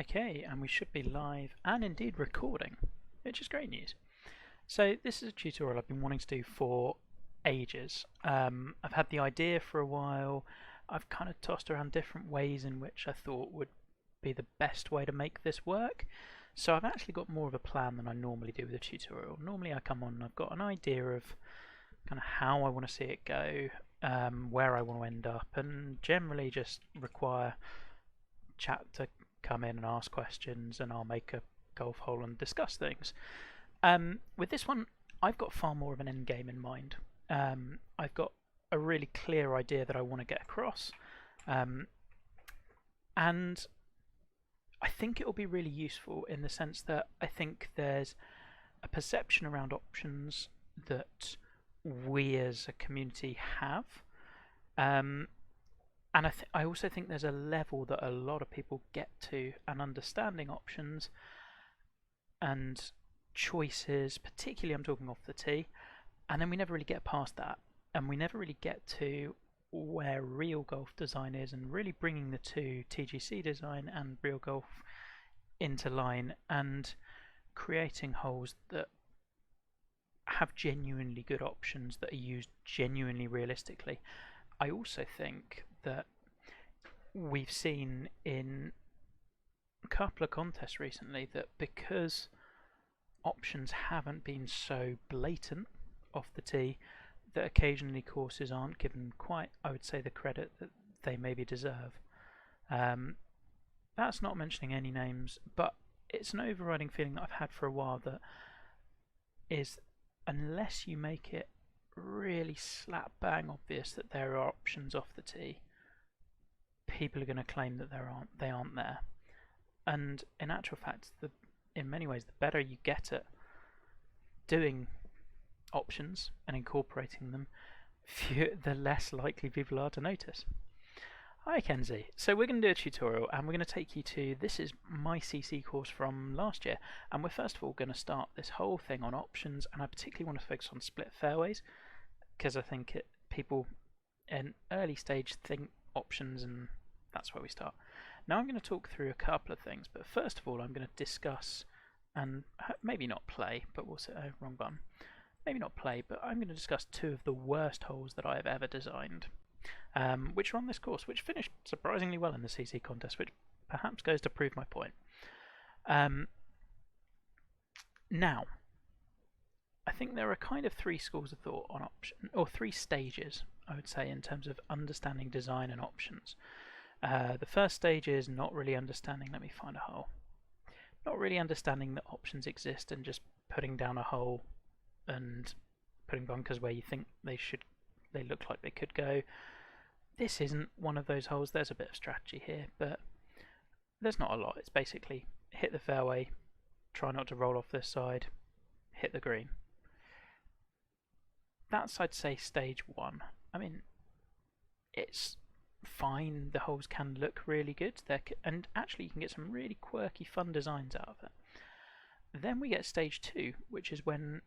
Okay, and we should be live and indeed recording, which is great news. So this is a tutorial I've been wanting to do for ages. I've had the idea for a while. I've kind of tossed around different ways in which I thought would be the best way to make this work. So I've actually got more of a plan than I normally do with a tutorial. Normally I come on and I've got an idea of kind of how I want to see it go, where I want to end up, and generally just require chat to come in and ask questions, and I'll make a golf hole and discuss things. With this one, I've got far more of an end game in mind. I've got a really clear idea that I want to get across, and I think it will be really useful in the sense that I think there's a perception around options that we as a community have. And I also think there's a level that a lot of people get to, and understanding options and choices, particularly I'm talking off the tee, and then we never really get past that, and we never really get to where real golf design is, and really bringing the two, TGC design and real golf, into line, and creating holes that have genuinely good options that are used genuinely realistically. I also think that we've seen in a couple of contests recently that because options haven't been so blatant off the tee, that occasionally courses aren't given quite, I would say, the credit that they maybe deserve. That's not mentioning any names, but it's an overriding feeling that I've had for a while, that is, unless you make it really slap bang obvious that there are options off the tee, people are going to claim that they aren't there. And in actual fact, in many ways, the better you get at doing options and incorporating them, the less likely people are to notice. Hi Kenzie, so we're going to do a tutorial, and we're going to take you to, this is my CC course from last year, and we're first of all going to start this whole thing on options, and I particularly want to focus on split fairways, because I think people in early stage think options, and that's where we start. Now I'm going to talk through a couple of things, but first of all I'm going to discuss, and maybe not play, but we'll say, wrong button, maybe not play, but I'm going to discuss two of the worst holes that I have ever designed, which are on this course, which finished surprisingly well in the CC contest, which perhaps goes to prove my point. Now, I think there are kind of three schools of thought on option, or three stages, I would say, in terms of understanding design and options. The first stage is not really understanding, let me find a hole, not really understanding that options exist and just putting down a hole and putting bunkers where you think they look like they could go. This isn't one of those holes. There's a bit of strategy here, but there's not a lot. It's basically hit the fairway, try not to roll off this side, hit the green. That's, I'd say, stage one. I mean, it's fine. The holes can look really good, and actually you can get some really quirky, fun designs out of it. Then we get stage two, which is when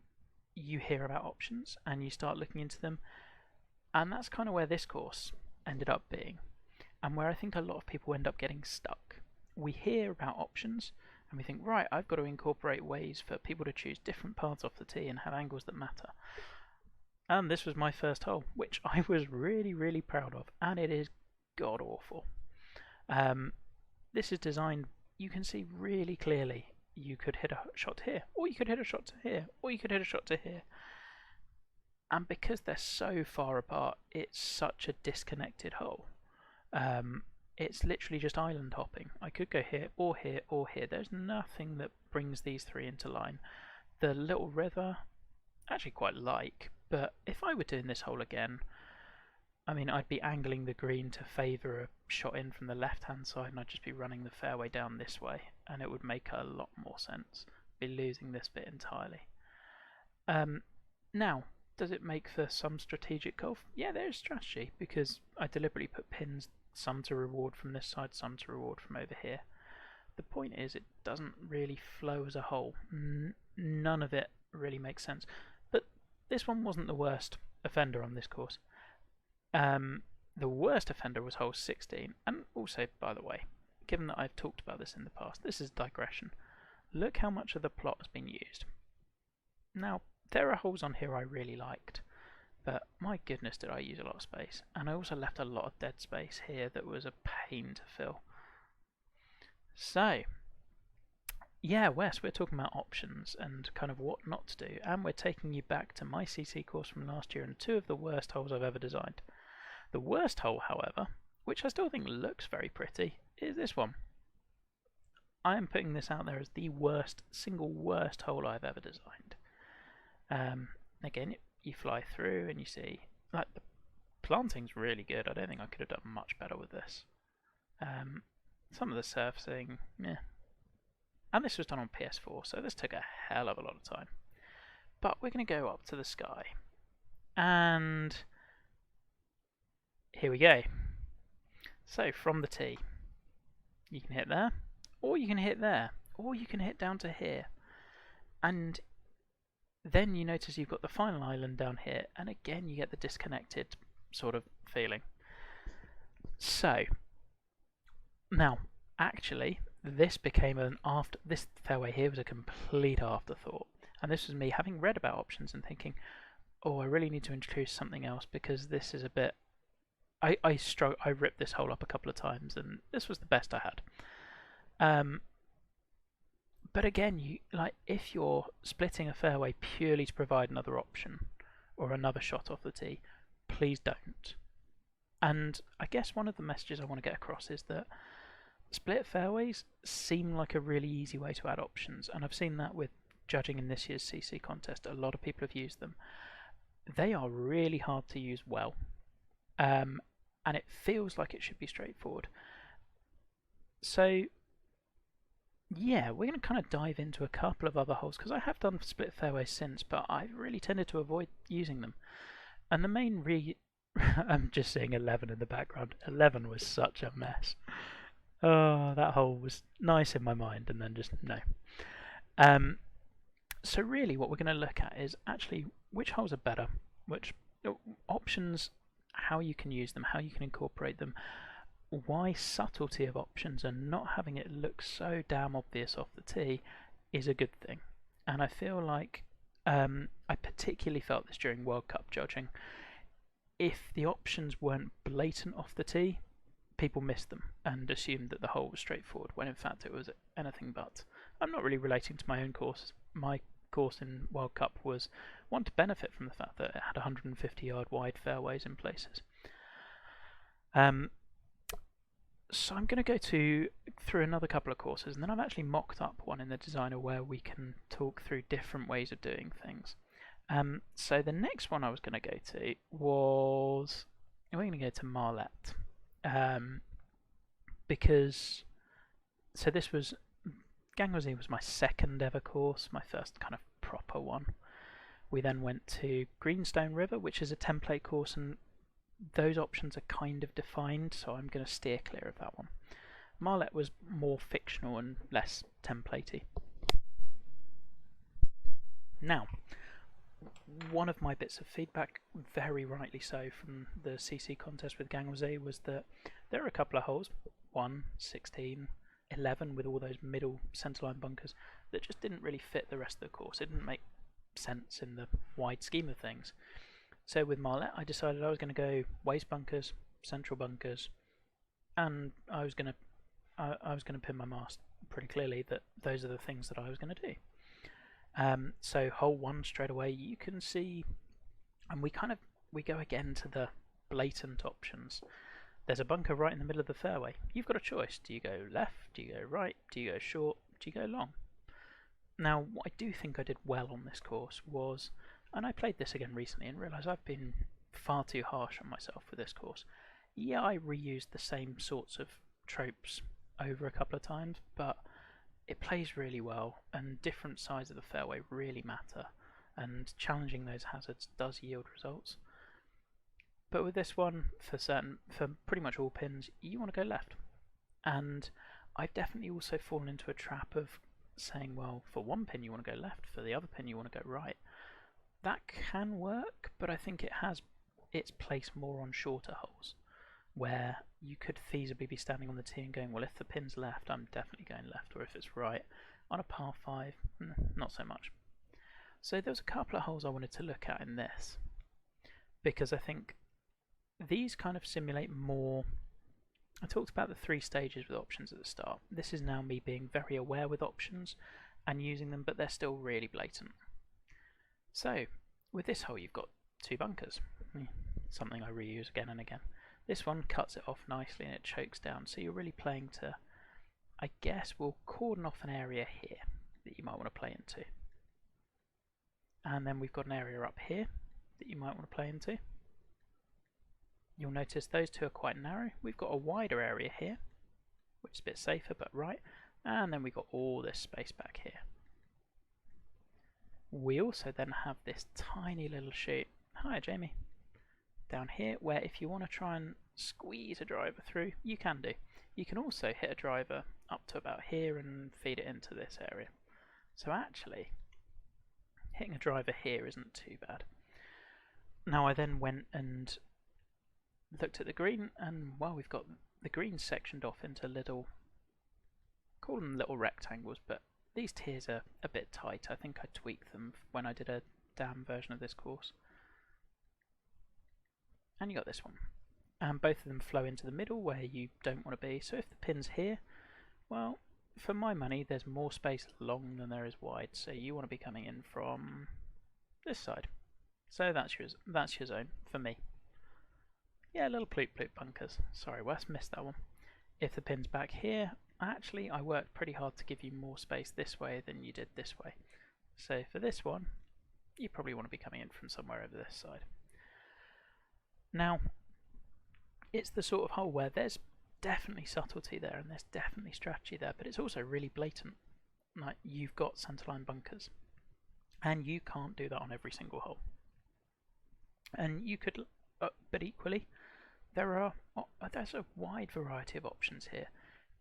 you hear about options and you start looking into them, and that's kind of where this course ended up being, and where I think a lot of people end up getting stuck. We hear about options and we think, right, I've got to incorporate ways for people to choose different paths off the tee and have angles that matter. And this was my first hole, which I was really, really proud of, and it is god awful. This is designed, you can see really clearly, you could hit a shot to here, or you could hit a shot to here, or you could hit a shot to here. And because they're so far apart, it's such a disconnected hole. It's literally just island hopping. I could go here, or here, or here. There's nothing that brings these three into line. The little river, actually quite like, but if I were doing this hole again, I mean, I'd be angling the green to favour a shot in from the left-hand side, and I'd just be running the fairway down this way, and it would make a lot more sense. Be losing this bit entirely. Now, does it make for some strategic golf? Yeah, there's strategy, because I deliberately put pins, some to reward from this side, some to reward from over here. The point is, it doesn't really flow as a whole. None of it really makes sense. But this one wasn't the worst offender on this course. The worst offender was hole 16, and also, by the way, given that I've talked about this in the past, this is digression. Look how much of the plot has been used. Now, there are holes on here I really liked, but my goodness did I use a lot of space. And I also left a lot of dead space here that was a pain to fill. So, yeah, Wes, we're talking about options and kind of what not to do, and we're taking you back to my CC course from last year and 2 of the worst holes I've ever designed. The worst hole, however, which I still think looks very pretty, is this one. I am putting this out there as the single worst hole I've ever designed. Again, you fly through and you see, like, the planting's really good. I don't think I could have done much better with this. Some of the surfacing, yeah. And this was done on PS4, so this took a hell of a lot of time. But we're going to go up to the sky. And here we go. So from the tee, you can hit there, or you can hit there, or you can hit down to here. And then you notice you've got the final island down here, and again you get the disconnected sort of feeling. So, now, actually, this became this fairway here was a complete afterthought. And this was me having read about options and thinking, oh, I really need to introduce something else because this is a bit... I ripped this hole up a couple of times and this was the best I had. But again, if you're splitting a fairway purely to provide another option or another shot off the tee, please don't. And I guess one of the messages I want to get across is that split fairways seem like a really easy way to add options, and I've seen that with judging in this year's CC contest. A lot of people have used them. They are really hard to use well, and it feels like it should be straightforward. So yeah, we're going to kind of dive into a couple of other holes, because I have done split fairways since, but I've really tended to avoid using them. And the main I'm just seeing 11 in the background. 11 was such a mess. Oh, that hole was nice in my mind, and then just no. So really what we're going to look at is actually which holes are better, which options, how you can use them, how you can incorporate them, why subtlety of options and not having it look so damn obvious off the tee is a good thing. And I feel like I particularly felt this during World Cup judging. If the options weren't blatant off the tee, people missed them and assumed that the hole was straightforward, when in fact it was anything but. I'm not really relating to my own course. My course in World Cup was one to benefit from the fact that it had 150 yard wide fairways in places. So I'm going to go through another couple of courses, and then I've actually mocked up one in the designer where we can talk through different ways of doing things. So the next one I was going to go to was, we're going to go to Marlette, because this was, Gangozi was my second ever course, my first kind of proper one. We then went to Greenstone River, which is a template course, and those options are kind of defined, so I'm going to steer clear of that one. Marlette was more fictional and less templatey. Now, one of my bits of feedback, very rightly so, from the CC contest with Gangozi was that there are a couple of holes, 1, 16, 11 with all those middle centerline bunkers, that just didn't really fit the rest of the course. It didn't make sense in the wide scheme of things. So with Marlette, I decided I was going to go waist bunkers, central bunkers, and I was going to pin my mast pretty clearly that those are the things that I was going to do. So hole 1 straight away, you can see, and we go again to the blatant options. There's a bunker right in the middle of the fairway. You've got a choice. Do you go left? Do you go right? Do you go short? Do you go long? Now, what I do think I did well on this course was, and I played this again recently and realised I've been far too harsh on myself with this course. Yeah, I reused the same sorts of tropes over a couple of times, but it plays really well, and different sides of the fairway really matter, and challenging those hazards does yield results. But with this one, for pretty much all pins, you want to go left. And I've definitely also fallen into a trap of saying, well, for one pin you want to go left, for the other pin you want to go right. That can work, but I think it has its place more on shorter holes, where you could feasibly be standing on the tee and going, well, if the pin's left, I'm definitely going left, or if it's right. On a par 5, not so much. So there was a couple of holes I wanted to look at in this, because I think these kind of simulate more. I talked about the 3 stages with options at the start. This is now me being very aware with options and using them, but they're still really blatant. So with this hole, you've got 2 bunkers, something I reuse again and again. This one cuts it off nicely and it chokes down, so you're really playing to, I guess we'll cordon off an area here that you might want to play into. And then we've got an area up here that you might want to play into. You'll notice those 2 are quite narrow. We've got a wider area here, which is a bit safer but right, and then we've got all this space back here. We also then have this tiny little chute, hi Jamie, down here, where if you want to try and squeeze a driver through, you can do. You can also hit a driver up to about here and feed it into this area. So actually, hitting a driver here isn't too bad. Now I then went and looked at the green, and well, we've got the green sectioned off into little, call them little rectangles, but these tiers are a bit tight. I think I tweaked them when I did a dam version of this course. And you got this one. And both of them flow into the middle where you don't want to be. So if the pin's here, well, for my money, there's more space long than there is wide. So you want to be coming in from this side. So that's your zone for me. Yeah, little ploop ploop bunkers. Sorry, Wes, missed that one. If the pin's back here, actually I worked pretty hard to give you more space this way than you did this way. So for this one, you probably want to be coming in from somewhere over this side. Now, it's the sort of hole where there's definitely subtlety there and there's definitely strategy there, but it's also really blatant. Like, you've got centerline bunkers, and you can't do that on every single hole. And you could, but equally, there's a wide variety of options here.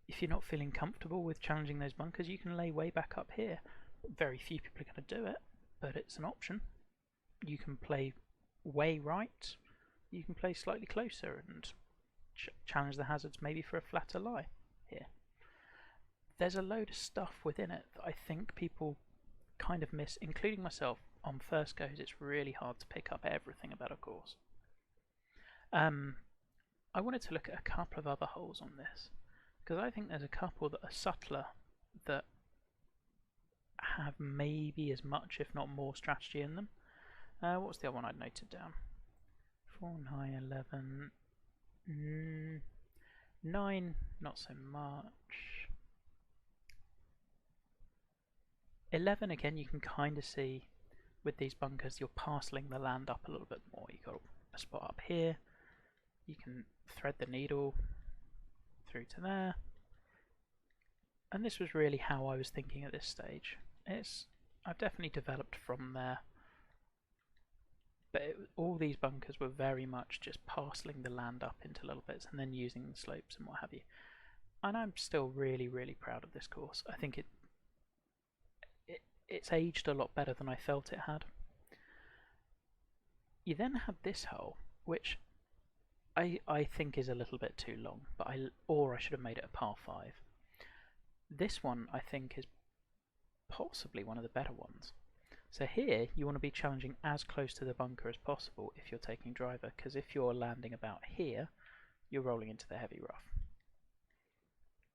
If you're not feeling comfortable with challenging those bunkers, you can lay way back up here. Very few people are going to do it, but it's an option. You can play way right. You can play slightly closer and challenge the hazards maybe for a flatter lie here. There's a load of stuff within it that I think people kind of miss, including myself. On first goes, it's really hard to pick up everything about a course. I wanted to look at a couple of other holes on this, because I think there's a couple that are subtler, that have maybe as much, if not more, strategy in them. What's the other one I'd noted down? 4, 9, 11, 9, not so much. 11, again, you can kind of see with these bunkers, you're parceling the land up a little bit more. You've got a spot up here. You can thread the needle through to there. And this was really how I was thinking at this stage. I've definitely developed from there. But all these bunkers were very much just parceling the land up into little bits and then using the slopes and what have you. And I'm still really, really proud of this course. I think it's aged a lot better than I felt it had. You then had this hole, which I think is a little bit too long, but I should have made it a par 5. This one I think is possibly one of the better ones. So here you want to be challenging as close to the bunker as possible if you're taking driver, because if you're landing about here, you're rolling into the heavy rough.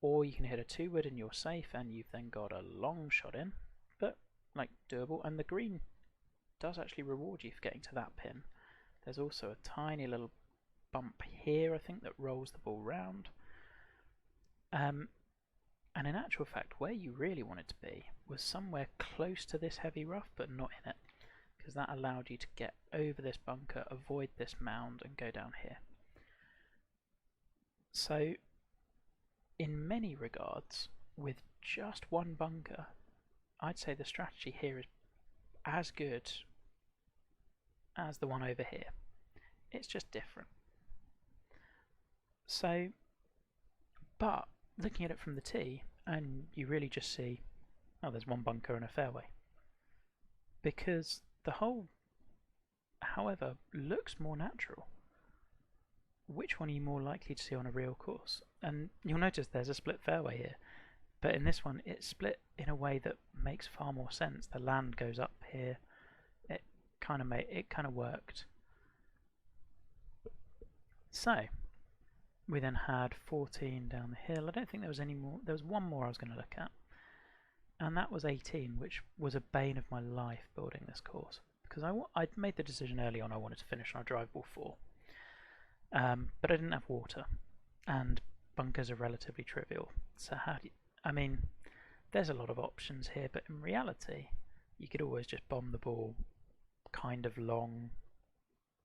Or you can hit a 2-wood and you're safe, and you've then got a long shot in, but like doable, and the green does actually reward you for getting to that pin. There's also a tiny little bump here, I think, that rolls the ball round. And in actual fact, where you really wanted to be was somewhere close to this heavy rough, but not in it, because that allowed you to get over this bunker, avoid this mound, and go down here. So, in many regards, with just one bunker, I'd say the strategy here is as good as the one over here. It's just different. So, but looking at it from the tee, and you really just see, oh, there's one bunker and a fairway. Because the hole, however, looks more natural. which one are you more likely to see on a real course? And you'll notice there's a split fairway here, but in this one it's split in a way that makes far more sense. The land goes up here. It kind of worked. So we then had 14 down the hill. I don't think there was any more. There was one more I was going to look at, and that was 18, which was a bane of my life building this course, because I'd made the decision early on I wanted to finish on a drivable 4, but I didn't have water, and bunkers are relatively trivial. So I mean, there's a lot of options here, but in reality, you could always just bomb the ball kind of long,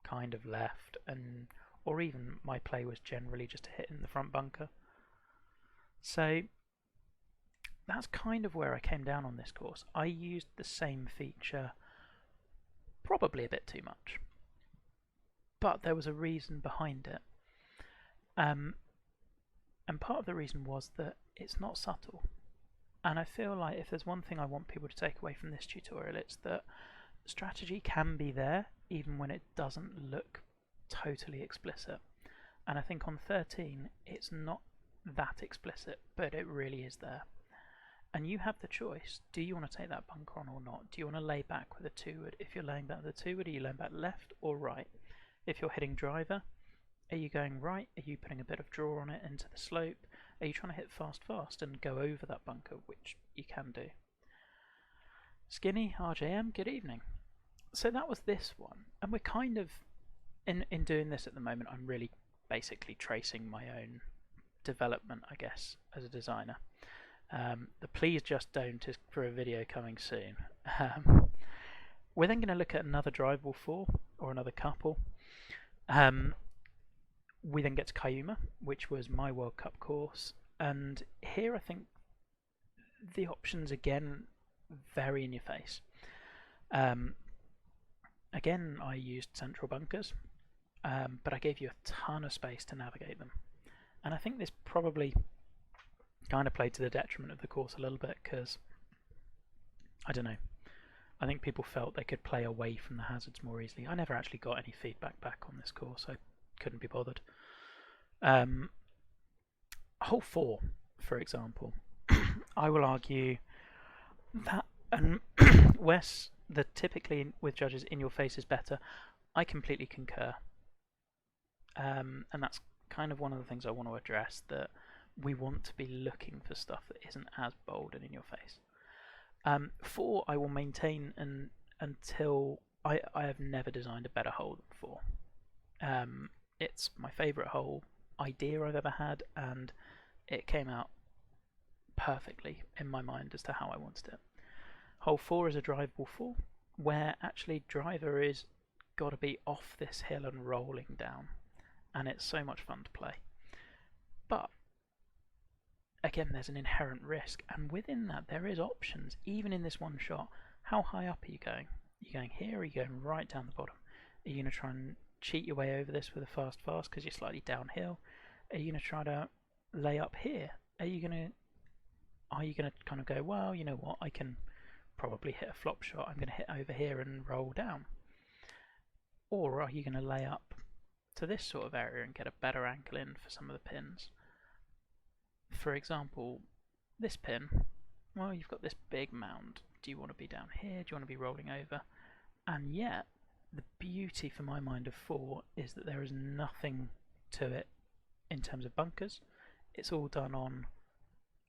kind of left, or even my play was generally just to hit in the front bunker. So that's kind of where I came down on this course. I used the same feature probably a bit too much, but there was a reason behind it. And part of the reason was that it's not subtle. And I feel like if there's one thing I want people to take away from this tutorial, it's that strategy can be there even when it doesn't look totally explicit. And I think on 13 it's not that explicit, but it really is there. And you have the choice. Do you want to take that bunker on or not? Do you want to lay back with a 2-wood? If you're laying back with a 2-wood, are you laying back left or right? If you're hitting driver, are you going right? Are you putting a bit of draw on it into the slope? Are you trying to hit fast and go over that bunker, which you can do? Skinny, RJM, good evening. So that was this one, and we're kind of in doing this at the moment. I'm really basically tracing my own development, I guess, as a designer. The please just don't is for a video coming soon. We're then going to look at another drivable 4 or another couple. We then get to Cayuma, which was my World Cup course, and here I think the options again very in your face. Again, I used central bunkers, but I gave you a ton of space to navigate them. And I think this probably kind of played to the detriment of the course a little bit, because, I don't know, I think people felt they could play away from the hazards more easily. I never actually got any feedback back on this course, I couldn't be bothered. Hole 4, for example, I will argue that, and Wes, the typically with judges in your face is better, I completely concur. And that's kind of one of the things I want to address, that we want to be looking for stuff that isn't as bold and in your face. 4 I will maintain until I have never designed a better hole than 4. It's my favourite hole idea I've ever had, and it came out perfectly in my mind as to how I wanted it. Hole 4 is a drivable 4, where actually driver is got to be off this hill and rolling down, and it's so much fun to play. But again, there's an inherent risk, and within that there is options. Even in this one shot, how high up are you going? Are you going here, or are you going right down the bottom? Are you going to try and cheat your way over this with a fast because you're slightly downhill? Are you going to try to lay up here? Are you going to kind of go, well, you know what, I can probably hit a flop shot, I'm going to hit over here and roll down? Or are you going to lay up to this sort of area and get a better angle in for some of the pins? For example, this pin, well, you've got this big mound. Do you want to be down here? Do you want to be rolling over? And yet, the beauty for my mind of 4 is that there is nothing to it in terms of bunkers. It's all done on,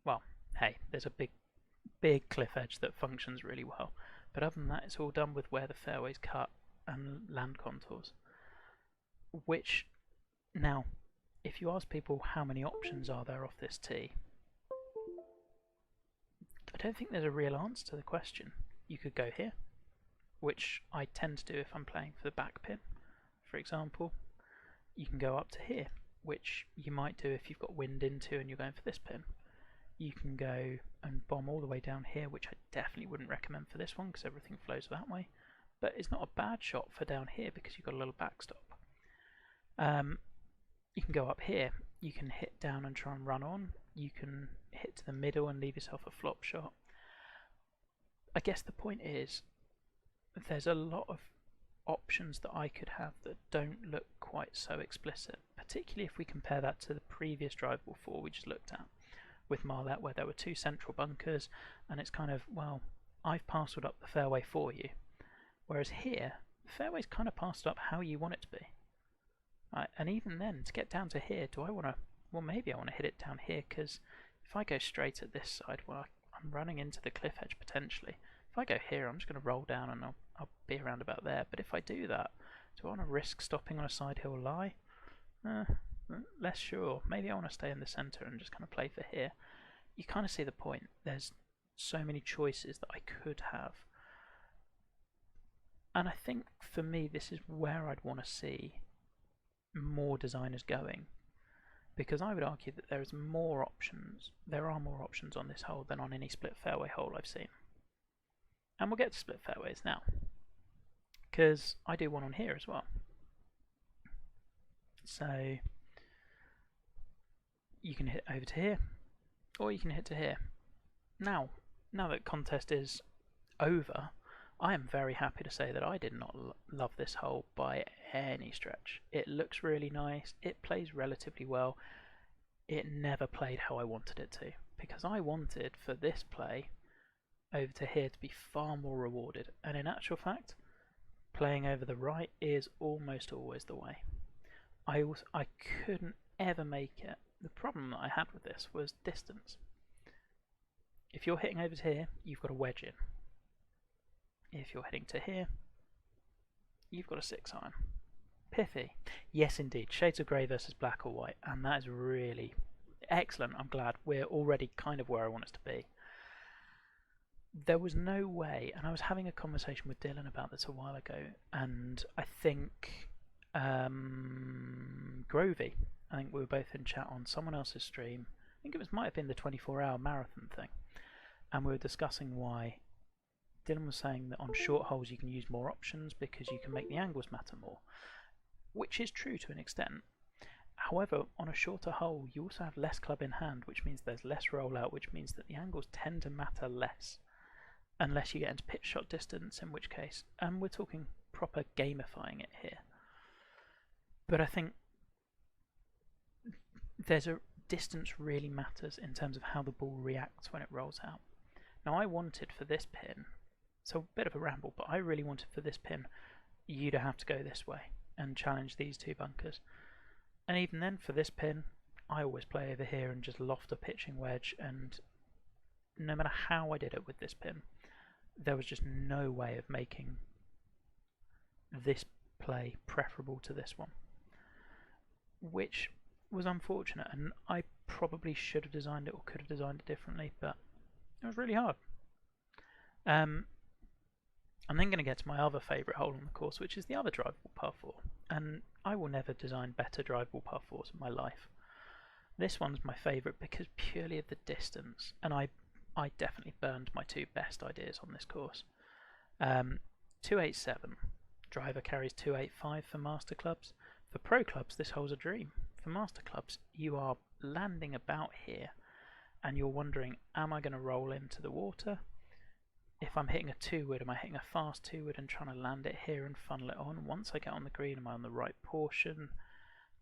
well, hey, there's a big cliff edge that functions really well, but other than that, it's all done with where the fairways cut and land contours. Which, now, if you ask people how many options are there off this tee, I don't think there's a real answer to the question. You could go here, which I tend to do if I'm playing for the back pin, for example. You can go up to here, which you might do if you've got wind into and you're going for this pin. You can go and bomb all the way down here, which I definitely wouldn't recommend for this one because everything flows that way. But it's not a bad shot for down here because you've got a little backstop. You can go up here. You can hit down and try and run on. You can hit to the middle and leave yourself a flop shot. I guess the point is, there's a lot of options that I could have that don't look quite so explicit, particularly if we compare that to the previous drivable 4 we just looked at with Marlette, where there were 2 central bunkers, and it's kind of, well, I've parcelled up the fairway for you. Whereas here, the fairway's kind of parcelled up how you want it to be. Right, and even then, to get down to here, do I want to, well, maybe I want to hit it down here, because if I go straight at this side, well, I'm running into the cliff edge potentially. If I go here, I'm just going to roll down and I'll be around about there. But if I do that, do I want to risk stopping on a side hill lie? Less sure. Maybe I want to stay in the centre and just kind of play for here. You kind of see the point. There's so many choices that I could have. And I think for me, this is where I'd want to see more designers going. Because I would argue that there are more options on this hole than on any split fairway hole I've seen. And we'll get to split fairways now, because I do one on here as well. So you can hit over to here, or you can hit to here. Now that contest is over, I am very happy to say that I did not love this hole by any stretch. It looks really nice, it plays relatively well. It never played how I wanted it to, because I wanted for this play over to here to be far more rewarded, and in actual fact, playing over the right is almost always the way. I couldn't ever make it. The problem that I had with this was distance. If you're hitting over to here, you've got a wedge in. If you're heading to here, you've got a 6-iron. Pithy. Yes, indeed. Shades of grey versus black or white, and that is really excellent. I'm glad we're already kind of where I want us to be. There was no way, and I was having a conversation with Dylan about this a while ago, and I think Grovey, I think we were both in chat on someone else's stream. I think it might have been the 24-hour marathon thing, and we were discussing why. Dylan was saying that on short holes you can use more options because you can make the angles matter more, which is true to an extent. However, on a shorter hole you also have less club in hand, which means there's less rollout, which means that the angles tend to matter less, unless you get into pitch shot distance, in which case, and we're talking proper gamifying it here. But I think there's a distance really matters in terms of how the ball reacts when it rolls out. Now I wanted for this pin, so a bit of a ramble, but I really wanted for this pin you to have to go this way and challenge these 2 bunkers. And even then, for this pin, I always play over here and just loft a pitching wedge, and no matter how I did it with this pin, there was just no way of making this play preferable to this one, which was unfortunate, and I probably should have designed it or could have designed it differently, but it was really hard. I'm then going to get to my other favourite hole on the course, which is the other drivable par 4, and I will never design better drivable par 4s in my life. This one's my favourite because purely of the distance, and I definitely burned my 2 best ideas on this course. 287, driver carries 285 for master clubs. For pro clubs this hole's a dream. For master clubs you are landing about here and you're wondering, am I going to roll into the water? If I'm hitting a 2-wood, am I hitting a fast 2-wood and trying to land it here and funnel it on? Once I get on the green, am I on the right portion?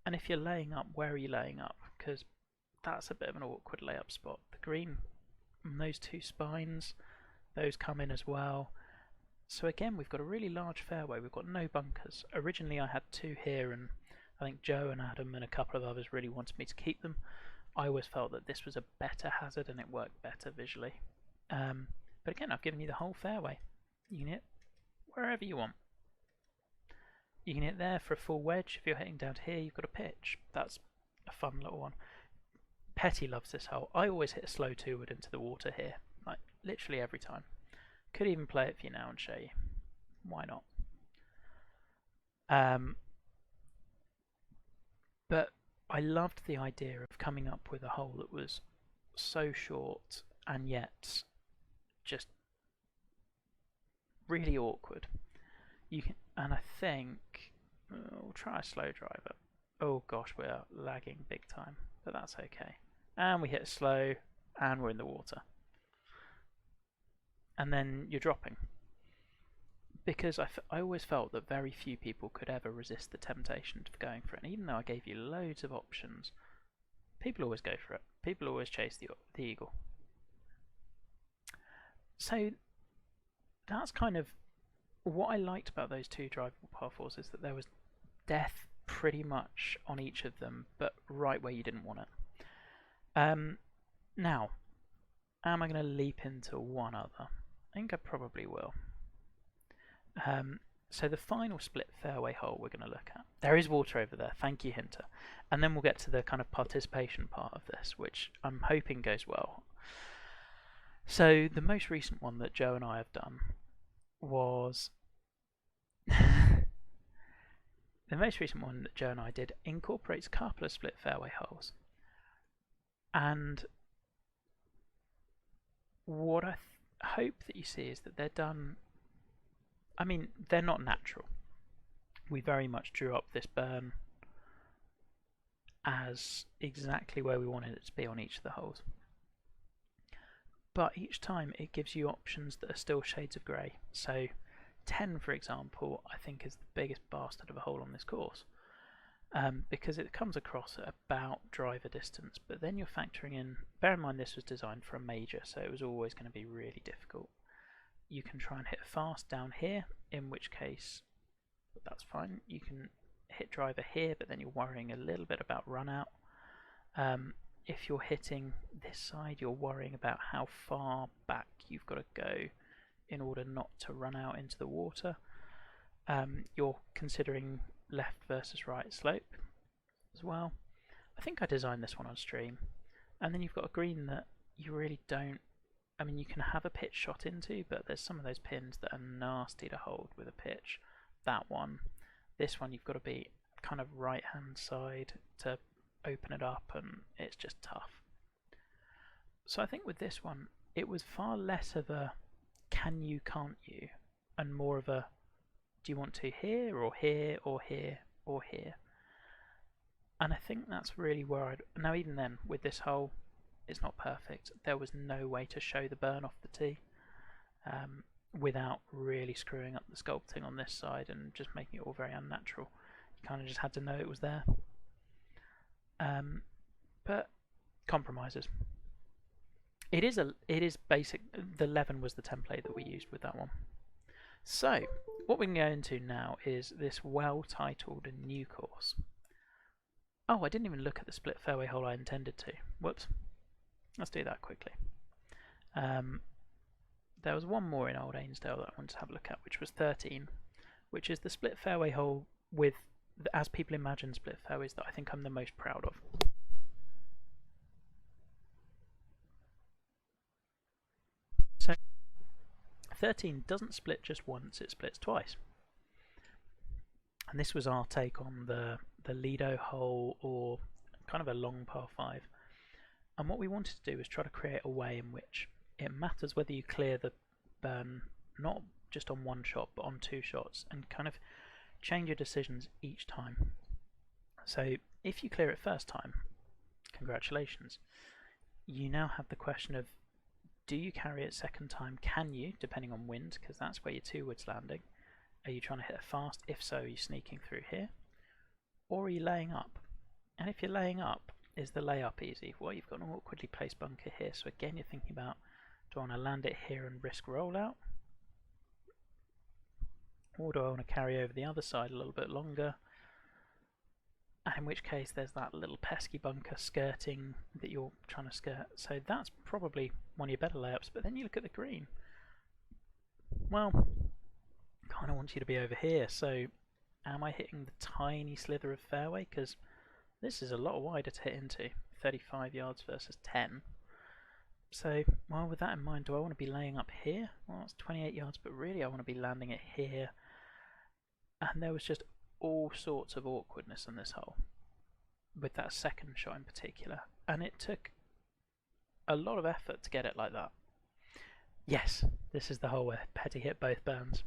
And if you're laying up, where are you laying up? Because that's a bit of an awkward layup spot. The green, those 2 spines, those come in as well. So again, we've got a really large fairway. We've got no bunkers. Originally I had 2 here, and I think Joe and Adam and a couple of others really wanted me to keep them. I always felt that this was a better hazard and it worked better visually. But again, I've given you the whole fairway. You can hit wherever you want. You can hit there for a full wedge. If you're hitting down to here, you've got a pitch. That's a fun little one. Petty loves this hole. I always hit a slow 2-wood into the water here, like literally every time. Could even play it for you now and show you. Why not? But I loved the idea of coming up with a hole that was so short and yet just really awkward. And I think we'll try a slow driver. Oh gosh, we're lagging big time, but that's okay. And we hit a slow, and we're in the water. And then you're dropping. because I always felt that very few people could ever resist the temptation of going for it. And even though I gave you loads of options, people always go for it. People always chase the eagle. So that's kind of what I liked about those two drivable par fours, is that there was death pretty much on each of them, but right where you didn't want it. Now, am I going to leap into one other? I think I probably will. So the final split fairway hole we're going to look at. There is water over there, thank you, Hinter. And then we'll get to the kind of participation part of this, which I'm hoping goes well. So the most recent one that Joe and I have done was the most recent one that Joe and I did incorporates a couple of split fairway holes. And what I hope that you see is that they're done, I mean, they're not natural. We very much drew up this burn as exactly where we wanted it to be on each of the holes. But each time it gives you options that are still shades of grey. So 10, for example, I think is the biggest bastard of a hole on this course, because it comes across at about driver distance, but then you're factoring in, bear in mind this was designed for a major, so it was always going to be really difficult. You can try and hit fast down here, in which case that's fine. You can hit driver here, but then you're worrying a little bit about run out. If you're hitting this side, you're worrying about how far back you've got to go in order not to run out into the water. You're considering left versus right slope as well. I think I designed this one on stream. And then you've got a green that you really don't, I mean, you can have a pitch shot into, but there's some of those pins that are nasty to hold with a pitch. That one. This one you've got to be kind of right hand side to open it up, and it's just tough. So I think with this one it was far less of a can you, can't you, and more of a do you want to here or here or here or here. And I think that's really where I'd, now even then with this hole it's not perfect. There was no way to show the burn off the tee without really screwing up the sculpting on this side and just making it all very unnatural. You kind of just had to know it was there. But compromises. It is basic. The 11 was the template that we used with that one. So what we can go into now is this well-titled new course. Oh, I didn't even look at the split fairway hole I intended to. Whoops. Let's do that quickly. There was one more in Old Ainsdale that I wanted to have a look at, which was 13, which is the split fairway hole with, as people imagine split fairways, that I think I'm the most proud of. So 13 doesn't split just once, it splits twice. And this was our take on the Lido hole, or kind of a long par 5. And what we wanted to do was try to create a way in which it matters whether you clear the burn not just on one shot but on 2 shots, and kind of change your decisions each time. So if you clear it first time, congratulations. You now have the question of, do you carry it second time? Can you, depending on wind, because that's where your 2-wood's landing. Are you trying to hit it fast? If so, are you sneaking through here? Or are you laying up? And if you're laying up, is the layup easy? Well, you've got an awkwardly placed bunker here, so again you're thinking about, do I want to land it here and risk rollout? Or do I want to carry over the other side a little bit longer? And in which case there's that little pesky bunker skirting that you're trying to skirt. So that's probably one of your better layups, but then you look at the green. Well, kind of want you to be over here, so am I hitting the tiny slither of fairway? Because this is a lot wider to hit into, 35 yards versus 10. So, well, with that in mind, do I want to be laying up here? Well, it's 28 yards, but really I want to be landing it here. And there was just all sorts of awkwardness on this hole, with that second shot in particular. And it took a lot of effort to get it like that. Yes, this is the hole where Petty hit both burns.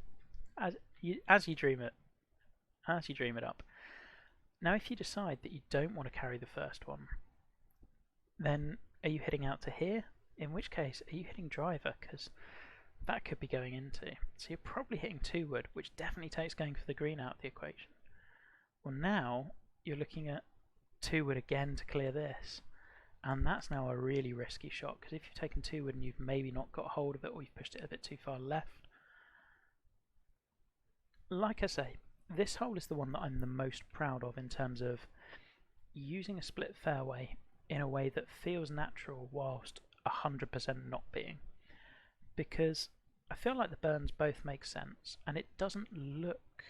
As you dream it up. Now, if you decide that you don't want to carry the first one, then are you heading out to here? In which case, are you hitting driver? Because that could be going into. So you're probably hitting 2-wood, which definitely takes going for the green out of the equation. Well, now you're looking at 2-wood again to clear this, and that's now a really risky shot, because if you've taken 2-wood and you've maybe not got hold of it, or you've pushed it a bit too far left. Like I say, this hole is the one that I'm the most proud of in terms of using a split fairway in a way that feels natural whilst 100% not being, because I feel like the burns both make sense, and it doesn't look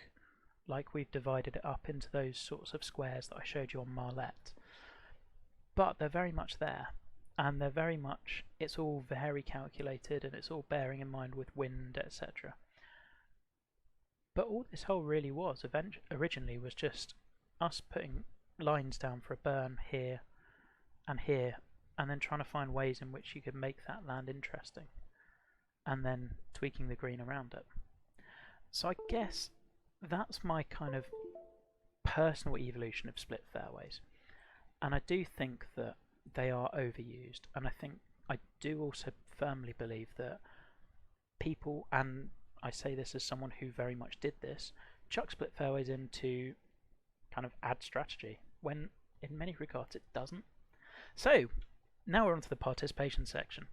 like we've divided it up into those sorts of squares that I showed you on Marlette, but they're very much there, and they're very much, it's all very calculated, and it's all bearing in mind with wind, etc. But all this hole really was originally was just us putting lines down for a burn here, and then trying to find ways in which you could make that land interesting, and then tweaking the green around it. So I guess that's my kind of personal evolution of split fairways, and I do think that they are overused, and I do also firmly believe that people, and I say this as someone who very much did this, chuck split fairways in to kind of add strategy, when in many regards it doesn't. So now we're on to the participation section.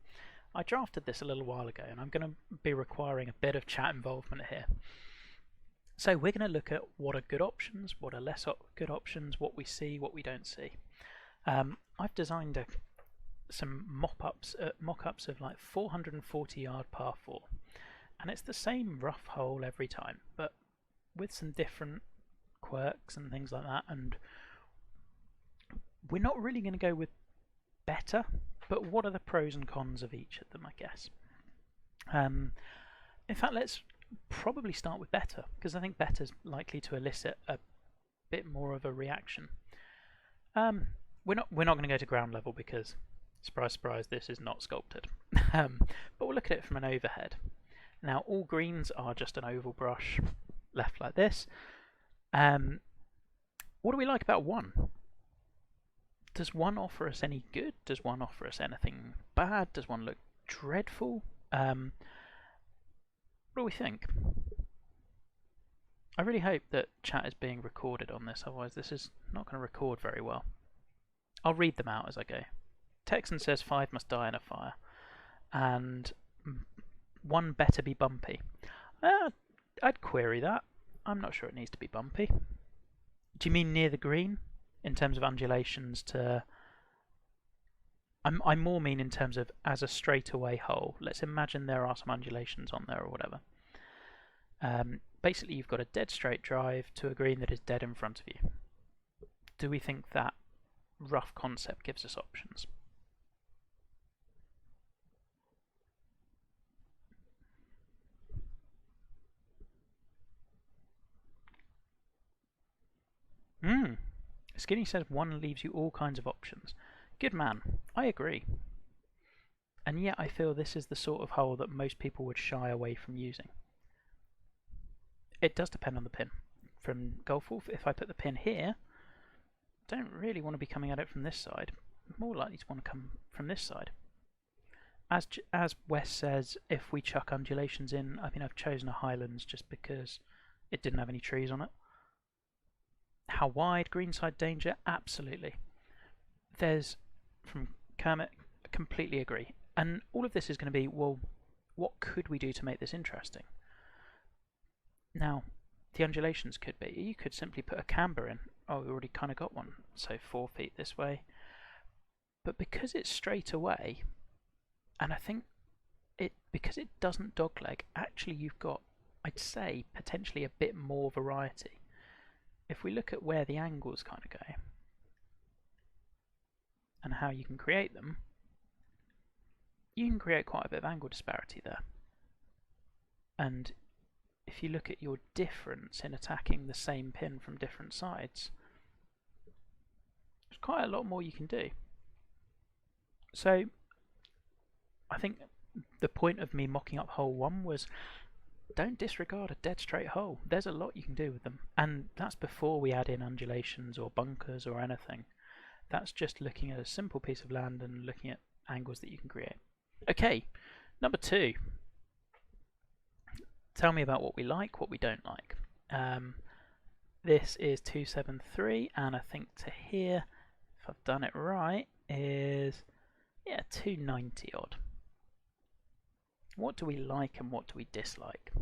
I drafted this a little while ago, and I'm going to be requiring a bit of chat involvement here. So we're going to look at what are good options, what are less good options, what we see, what we don't see. I've designed some mock-ups of like 440-yard par 4, and it's the same rough hole every time, but with some different quirks and things like that. And we're not really going to go with better, but what are the pros and cons of each of them, I guess. In fact, let's probably start with better, because I think better's likely to elicit a bit more of a reaction. We're not going to go to ground level, because surprise surprise, this is not sculpted. But we'll look at it from an overhead. Now all greens are just an oval brush left like this. What do we like about one? Does one offer us any good? Does one offer us anything bad? Does one look dreadful? What do we think? I really hope that chat is being recorded on this, otherwise this is not going to record very well. I'll read them out as I go. Texan says 5 must die in a fire, and 1 better be bumpy. I'd query that. I'm not sure it needs to be bumpy. Do you mean near the green? In terms of undulations to... I more mean in terms of as a straightaway hole. Let's imagine there are some undulations on there or whatever. Basically you've got a dead straight drive to a green that is dead in front of you. Do we think that rough concept gives us options? Skinny says 1 leaves you all kinds of options. Good man, I agree. And yet I feel this is the sort of hole that most people would shy away from using. It does depend on the pin. From Golf Wolf, if I put the pin here, I don't really want to be coming at it from this side. I'm more likely to want to come from this side. As Wes says, if we chuck undulations in, I think I've chosen a Highlands just because it didn't have any trees on it. How wide? Greenside danger? Absolutely. There's, from Kermit, completely agree. And all of this is going to be, well, what could we do to make this interesting? Now, the undulations could be, you could simply put a camber in. Oh, we already kind of got one, so 4 feet this way. But because it's straight away, and I think because it doesn't dogleg, actually you've got, I'd say, potentially a bit more variety. If we look at where the angles kind of go and how you can create them, you can create quite a bit of angle disparity there. And if you look at your difference in attacking the same pin from different sides, there's quite a lot more you can do. So I think the point of me mocking up hole 1 was, don't disregard a dead straight hole. There's a lot you can do with them, and that's before we add in undulations or bunkers or anything. That's just looking at a simple piece of land and looking at angles that you can create. Okay, number 2. tell me about what we like, what we don't like. This is 273, and I think to here, if I've done it right, is 290 odd. What do we like and what do we dislike?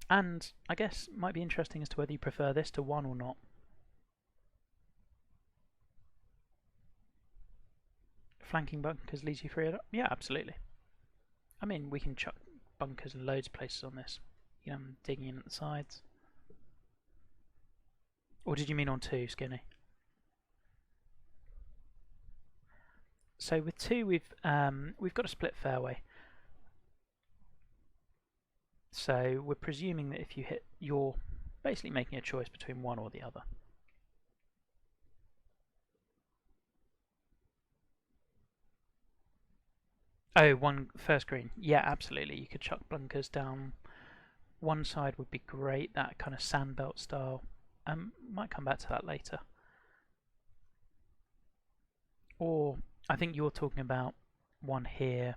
And I guess it might be interesting as to whether you prefer this to 1 or not. Flanking bunkers leaves you free? Yeah, absolutely. I mean, we can chuck bunkers in loads of places on this. Digging in at the sides. Or did you mean on 2, Skinny? So with 2, we've got a split fairway. So we're presuming that if you hit, you're basically making a choice between one or the other. Oh, one first green. Yeah, absolutely. You could chuck bunkers down. One side would be great, that kind of sandbelt style. Might come back to that later. Or I think you're talking about one here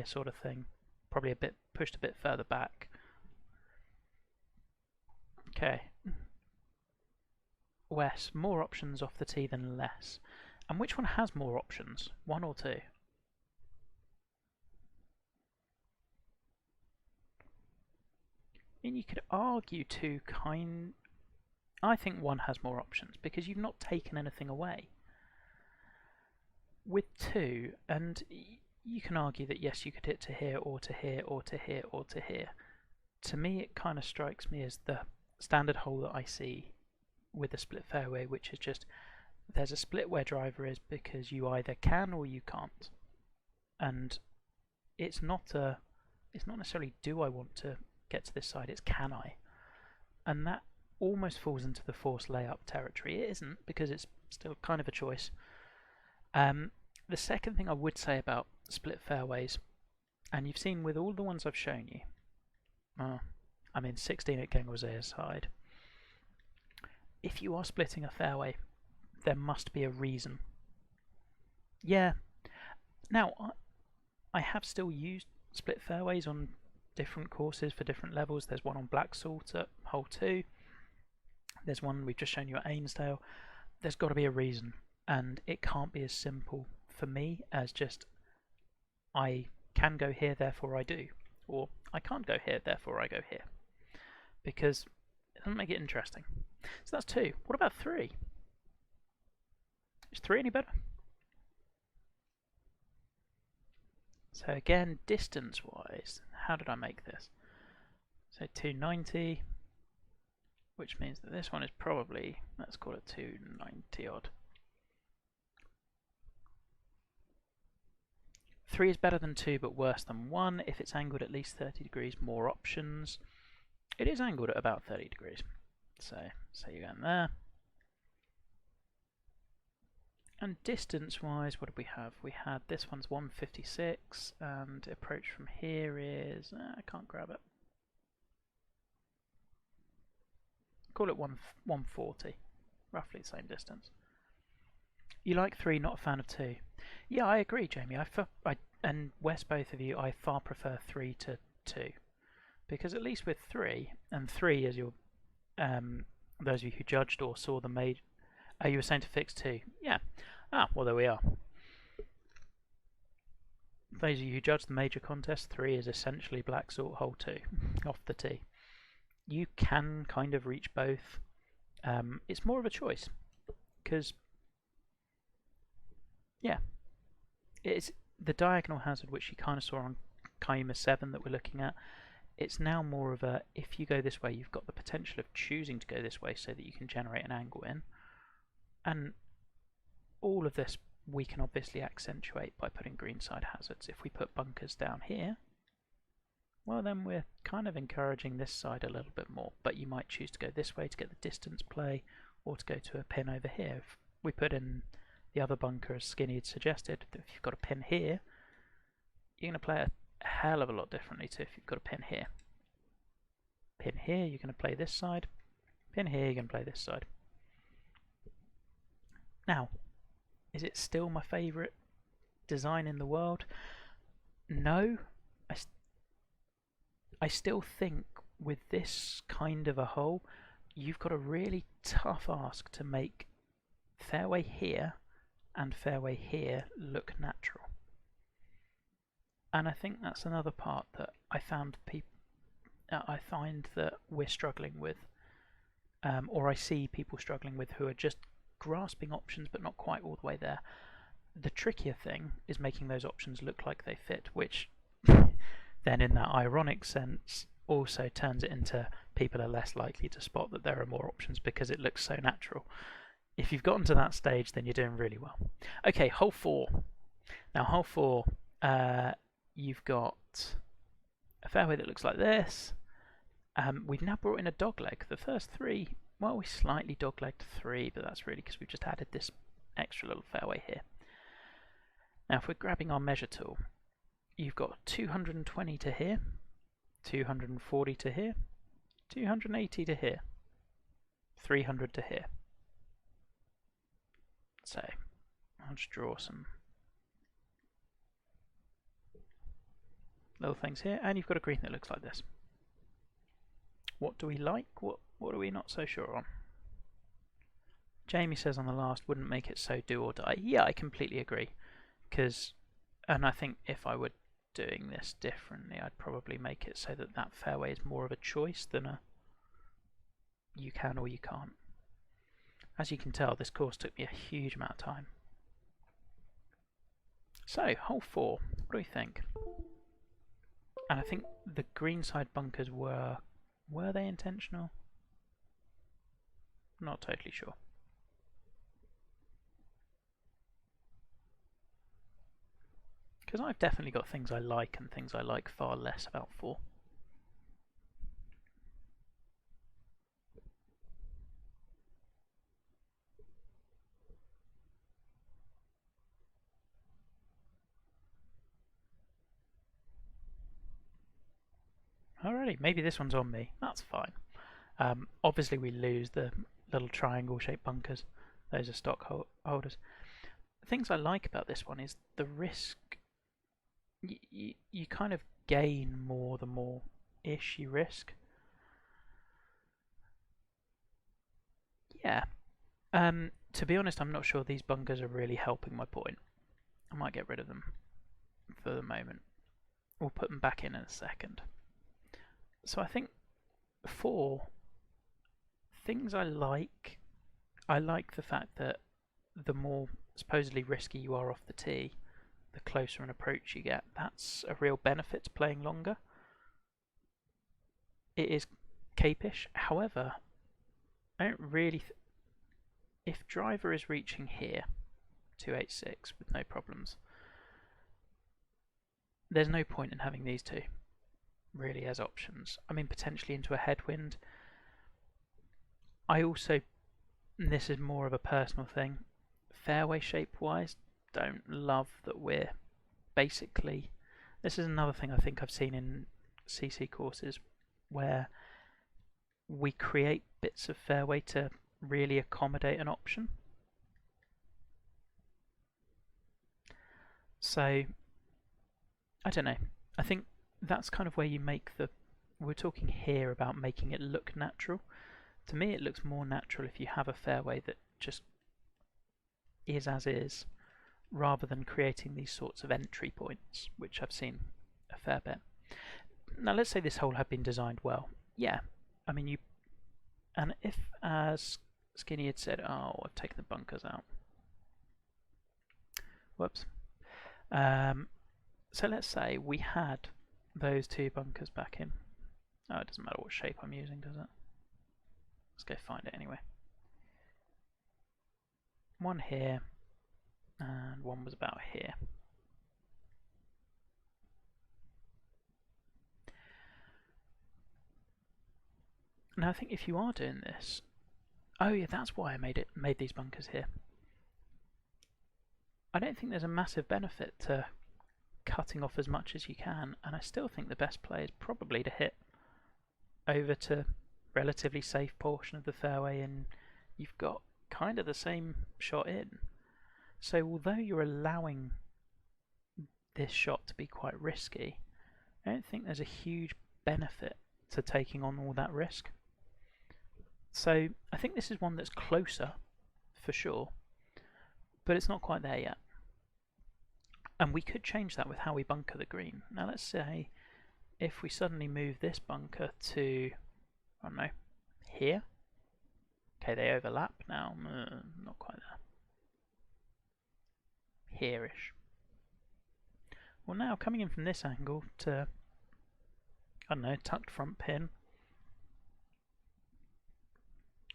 sort of thing. Probably a bit pushed a bit further back. Okay. Wes, more options off the tee than less. And which one has more options? 1 or 2? I mean, you could argue 2 kind. I think 1 has more options because you've not taken anything away. With 2, and you can argue that yes, you could hit to here or to here or to here or to here. To me, it kind of strikes me as the standard hole that I see with a split fairway, which is just there's a split where driver is because you either can or you can't, and it's not necessarily do I want to get to this side, it's can I, and that almost falls into the forced layup territory. It isn't because it's still kind of a choice. The second thing I would say about split fairways, and you've seen with all the ones I've shown you, I mean 16 at Gengoze's side, if you are splitting a fairway, there must be a reason. Yeah. Now, I have still used split fairways on different courses for different levels. There's one on Black Salt at hole 2. There's one we've just shown you at Ainsdale. There's got to be a reason, and it can't be as simple for me as just I can go here, therefore I do, or I can't go here, therefore I go here, because it doesn't make it interesting. So that's 2. What about 3? Is 3 any better? So again, distance-wise, how did I make this? So 290, which means that this one is probably, let's call it 290 odd. 3 is better than 2 but worse than 1. If it's angled at least 30 degrees, more options. It is angled at about 30 degrees. So you go in there. And distance-wise, what did we have? We had this one's 156, and approach from here is I can't grab it. Call it 140, roughly the same distance. You like 3, not a fan of 2. Yeah, I agree, Jamie. And Wes, both of you, I far prefer 3 to 2, because at least with 3, and 3 as your those of you who judged or saw the major. You were saying to fix 2. Yeah. Well, there we are. Those of you who judged the major contest, 3 is essentially Black Salt hole 2 off the tee. You can kind of reach both. It's more of a choice because, yeah, it's the diagonal hazard which you kind of saw on Kaima 7 that we're looking at. It's now more of a, if you go this way, you've got the potential of choosing to go this way so that you can generate an angle in. And all of this we can obviously accentuate by putting greenside hazards. If we put bunkers down here, well then we're kind of encouraging this side a little bit more, but you might choose to go this way to get the distance play, or to go to a pin over here. If we put in the other bunker as Skinny had suggested, if you've got a pin here, you're going to play a hell of a lot differently to if you've got a pin here. Pin here, you're going to play this side. Pin here, you're going to play this side. Now, is it still my favourite design in the world? No. I still think with this kind of a hole, you've got a really tough ask to make fairway here and fairway here look natural. And I think that's another part that I find that we're struggling with, or I see people struggling with, who are just grasping options but not quite all the way there. The trickier thing is making those options look like they fit, which then in that ironic sense also turns it into people are less likely to spot that there are more options because it looks so natural. If you've gotten to that stage, then you're doing really well. Okay, hole 4. Now hole 4, you've got a fairway that looks like this. We've now brought in a dogleg. The first 3, well, we slightly doglegged 3, but that's really because we've just added this extra little fairway here. Now if we're grabbing our measure tool, you've got 220 to here, 240 to here, 280 to here, 300 to here. So I'll just draw some little things here, and you've got a green that looks like this. What do we like? What are we not so sure on? Jamie says on the last, wouldn't make it so do or die. Yeah, I completely agree. And I think if I were doing this differently, I'd probably make it so that that fairway is more of a choice than a you can or you can't. As you can tell, this course took me a huge amount of time. So, hole 4, what do we think? And I think the greenside bunkers were they intentional? Not totally sure. Because I've definitely got things I like and things I like far less about 4. Alrighty, maybe this one's on me. That's fine. Obviously we lose the little triangle-shaped bunkers. Those are stock holders. Things I like about this one is the risk. You kind of gain more the more-ish you risk. Yeah. To be honest, I'm not sure these bunkers are really helping my point. I might get rid of them for the moment. We'll put them back in a second. So I think 4 things I like the fact that the more supposedly risky you are off the tee, the closer an approach you get. That's a real benefit to playing longer. It is capish. However, I don't really... if driver is reaching here, 286 with no problems, there's no point in having these two really as options. I mean, potentially into a headwind. I also, and this is more of a personal thing, fairway shape wise, don't love that we're basically, this is another thing I think I've seen in CC courses where we create bits of fairway to really accommodate an option. So I don't know, I think that's kind of where you make the, we're talking here about making it look natural. To me it looks more natural if you have a fairway that just is as is, rather than creating these sorts of entry points, which I've seen a fair bit. Now let's say this hole had been designed well. Yeah, I mean and if, as Skinny had said, oh, I've taken the bunkers out. Whoops. So let's say we had those 2 bunkers back in. Oh, it doesn't matter what shape I'm using, does it? Let's go find it anyway. One here, and one was about here. Now I think if you are doing this, oh yeah, that's why I made these bunkers here. I don't think there's a massive benefit to cutting off as much as you can, and I still think the best play is probably to hit over to relatively safe portion of the fairway, and you've got kind of the same shot in. So although you're allowing this shot to be quite risky, I don't think there's a huge benefit to taking on all that risk. So I think this is one that's closer, for sure, but it's not quite there yet. And we could change that with how we bunker the green. Now let's say if we suddenly move this bunker to, I don't know, here. Okay, they overlap now. Not quite there. Here-ish. Well, now coming in from this angle to, I don't know, tucked front pin.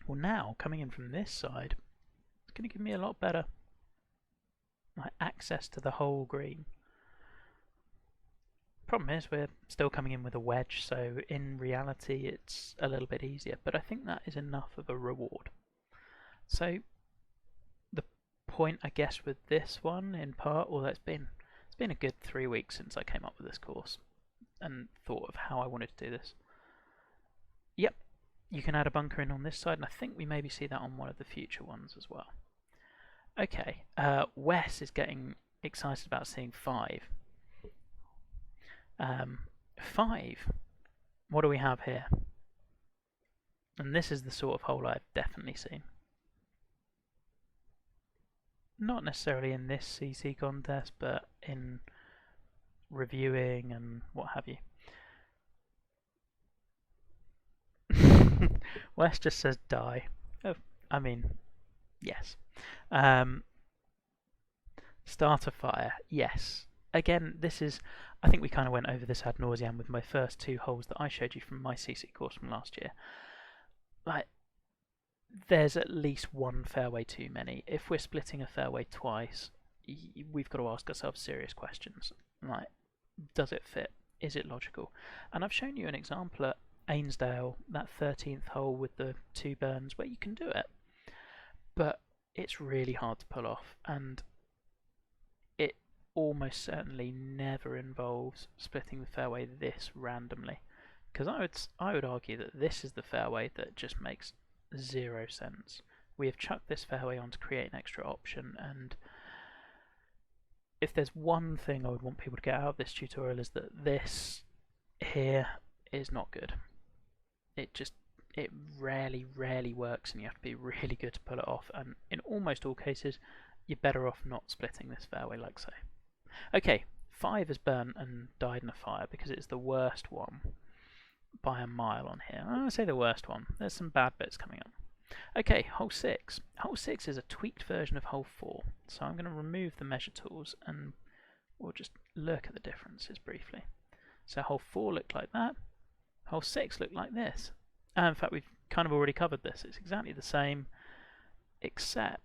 Well, now coming in from this side, it's going to give me a lot better access to the whole green. Problem is we're still coming in with a wedge, so in reality it's a little bit easier, but I think that is enough of a reward. So the point, I guess, with this one in part, although it's been a good 3 weeks since I came up with this course and thought of how I wanted to do this. Yep, you can add a bunker in on this side, and I think we maybe see that on one of the future ones as well. Okay, Wes is getting excited about seeing 5. 5. What do we have here? And this is the sort of hole I've definitely seen. Not necessarily in this CC contest, but in reviewing and what have you. Wes just says die. Oh, I mean, yes. Start a fire, yes. Again, this is, I think we kind of went over this ad nauseam with my first 2 holes that I showed you from my CC course from last year. Like, there's at least one fairway too many. If we're splitting a fairway twice, we've got to ask ourselves serious questions. Like, does it fit? Is it logical? And I've shown you an example at Ainsdale, that 13th hole with the 2 burns, where you can do it. But it's really hard to pull off, and it almost certainly never involves splitting the fairway this randomly. Because I would argue that this is the fairway that just makes 0 sense. We have chucked this fairway on to create an extra option, and if there's one thing I would want people to get out of this tutorial is that this here is not good. It rarely works, and you have to be really good to pull it off, and in almost all cases you're better off not splitting this fairway like so. Okay, 5 has burnt and died in a fire because it's the worst one by a mile on here. I say the worst one. There's some bad bits coming up. Okay, hole 6. Hole 6 is a tweaked version of hole 4. So I'm going to remove the measure tools and we'll just look at the differences briefly. So hole 4 looked like that. Hole 6 looked like this. In fact, we've kind of already covered this. It's exactly the same, except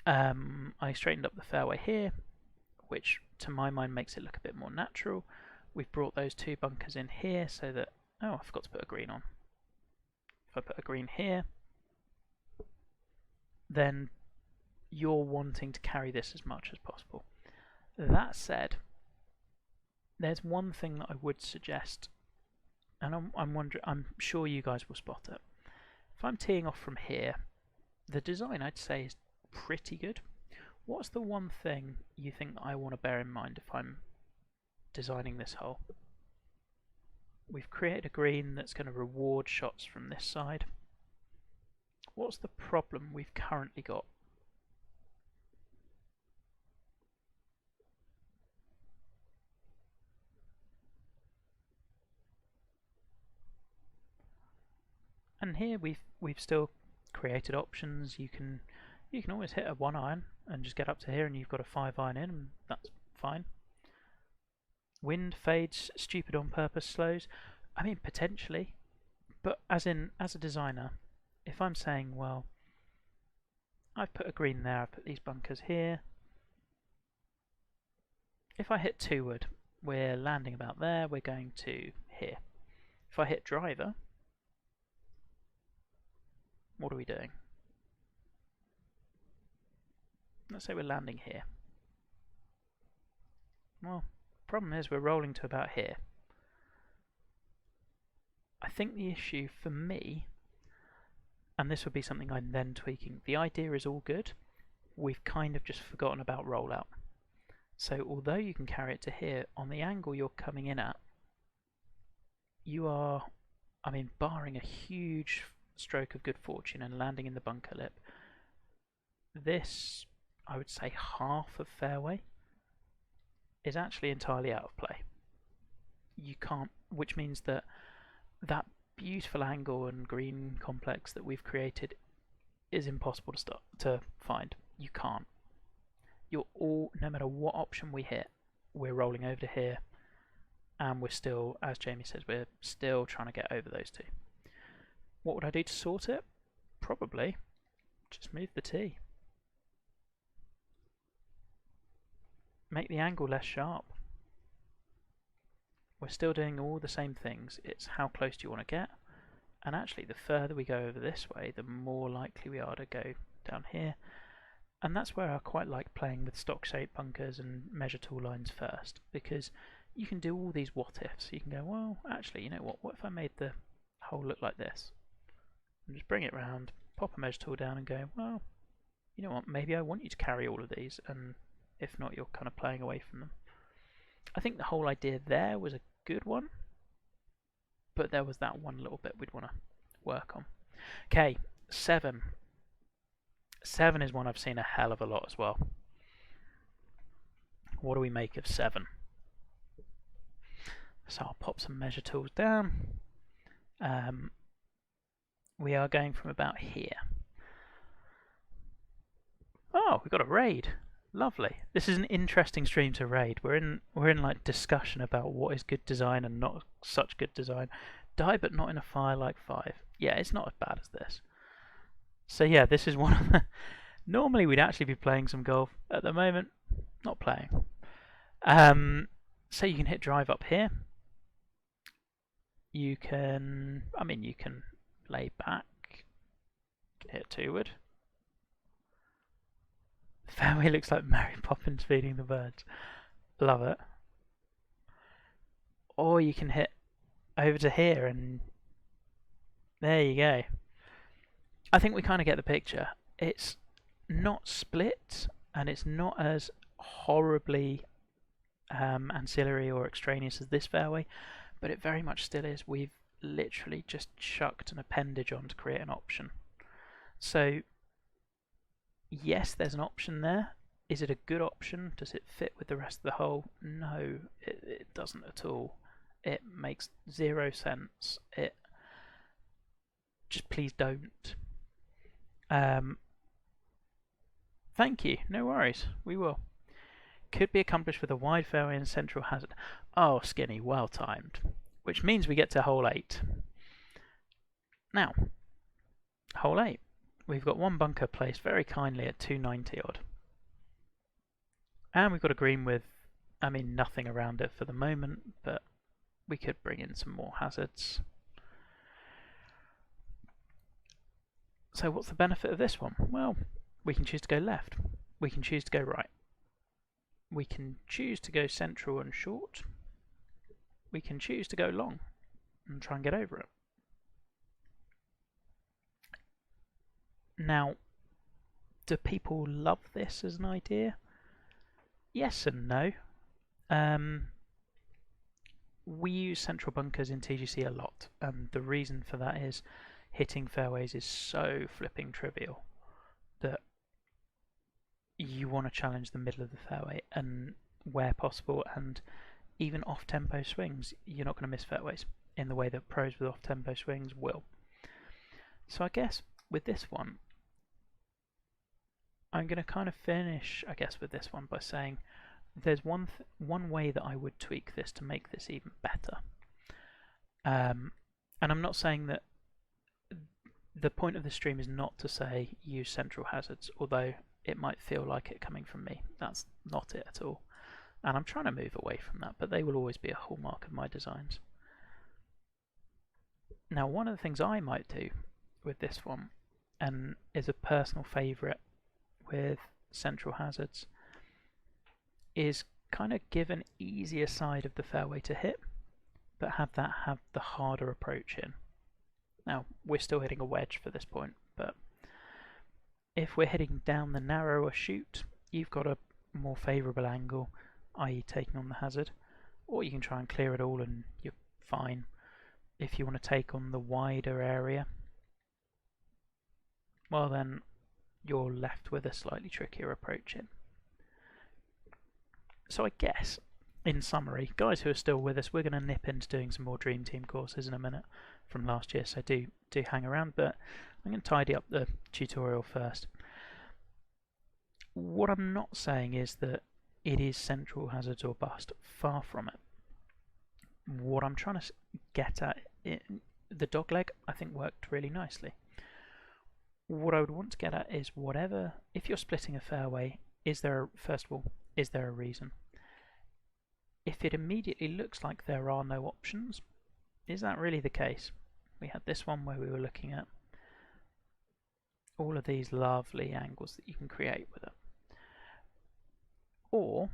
I straightened up the fairway here, which to my mind makes it look a bit more natural. We've brought those 2 bunkers in here so that, oh, I forgot to put a green on. If I put a green here, then you're wanting to carry this as much as possible. That said, there's one thing that I would suggest, and I'm sure you guys will spot it. If I'm teeing off from here, the design I'd say is pretty good. What's the one thing you think that I want to bear in mind if I'm designing this hole? We've created a green that's going to reward shots from this side. What's the problem we've currently got? And here we've still created options. You can always hit a 1 iron and just get up to here, and you've got a 5 iron in, and that's fine. Wind fades, stupid on purpose, slows. I mean, potentially, but as a designer, if I'm saying, well, I've put a green there, I've put these bunkers here. If I hit 2 wood, we're landing about there, we're going to here. If I hit driver, what are we doing? Let's say we're landing here. Well, problem is we're rolling to about here. I think the issue for me, and this would be something I'm then tweaking, the idea is all good, we've kind of just forgotten about rollout. So although you can carry it to here, on the angle you're coming in at, you are, I mean, barring a huge stroke of good fortune and landing in the bunker lip, this, I would say half of fairway, is actually entirely out of play. You can't, which means that that beautiful angle and green complex that we've created is impossible to find. You can't. You're all, no matter what option we hit, we're rolling over to here, and we're still, as Jamie says, we're still trying to get over those two. What would I do to sort it? Probably just move the tee. Make the angle less sharp. We're still doing all the same things. It's how close do you want to get? And actually, the further we go over this way, the more likely we are to go down here. And that's where I quite like playing with stock shape bunkers and measure tool lines first, because you can do all these what ifs. You can go, well, actually, you know what if I made the hole look like this? And just bring it round, pop a measure tool down and go, well, you know what, maybe I want you to carry all of these, and if not, you're kind of playing away from them. I think the whole idea there was a good one, but there was that one little bit we'd want to work on. Okay, 7. 7 is one I've seen a hell of a lot as well. What do we make of 7? So I'll pop some measure tools down. We are going from about here. Oh, we've got a raid. Lovely. This is an interesting stream to raid. We're in like discussion about what is good design and not such good design. Die but not in a fire like 5. Yeah, it's not as bad as this. So yeah, this is one of the... Normally we'd actually be playing some golf. At the moment, not playing. So you can hit drive up here. You can lay back. You can hit 2-wood. Fairway looks like Mary Poppins feeding the birds. Love it. Or you can hit over to here and there you go. I think we kind of get the picture. It's not split and it's not as horribly ancillary or extraneous as this fairway, but it very much still is. We've literally just chucked an appendage on to create an option. So yes, there's an option there. Is it a good option? Does it fit with the rest of the hole? No, it doesn't at all. It makes 0 sense. Just please don't. Thank you. No worries. We will. Could be accomplished with a wide fairway and central hazard. Oh, Skinny, well timed. Which means we get to hole 8. Now, hole 8. We've got one bunker placed very kindly at 290 odd. And we've got a green with, nothing around it for the moment, but we could bring in some more hazards. So what's the benefit of this one? Well, we can choose to go left. We can choose to go right. We can choose to go central and short. We can choose to go long and try and get over it. Now, do people love this as an idea? Yes and no. We use central bunkers in TGC a lot, and the reason for that is hitting fairways is so flipping trivial that you want to challenge the middle of the fairway, and where possible, and even off-tempo swings, you're not going to miss fairways in the way that pros with off-tempo swings will. So I guess with this one, I'm going to kind of finish, I guess, with this one by saying there's one way that I would tweak this to make this even better. And I'm not saying that the point of the stream is not to say use central hazards, although it might feel like it coming from me. That's not it at all. And I'm trying to move away from that, but they will always be a hallmark of my designs. Now, one of the things I might do with this one, and is a personal favourite with central hazards, is kind of give an easier side of the fairway to hit, but have the harder approach in. Now, we're still hitting a wedge for this point, but if we're hitting down the narrower chute, you've got a more favourable angle, i.e. taking on the hazard, or you can try and clear it all and you're fine. If you want to take on the wider area, well then you're left with a slightly trickier approach in. So I guess, in summary, guys who are still with us, we're going to nip into doing some more Dream Team courses in a minute from last year, so do hang around, but I'm going to tidy up the tutorial first. What I'm not saying is that it is central hazards or bust, far from it. What I'm trying to get at, the dogleg I think worked really nicely. What I would want to get at is whatever, if you're splitting a fairway, first of all, is there a reason? If it immediately looks like there are no options, is that really the case? We had this one where we were looking at all of these lovely angles that you can create with it. Or,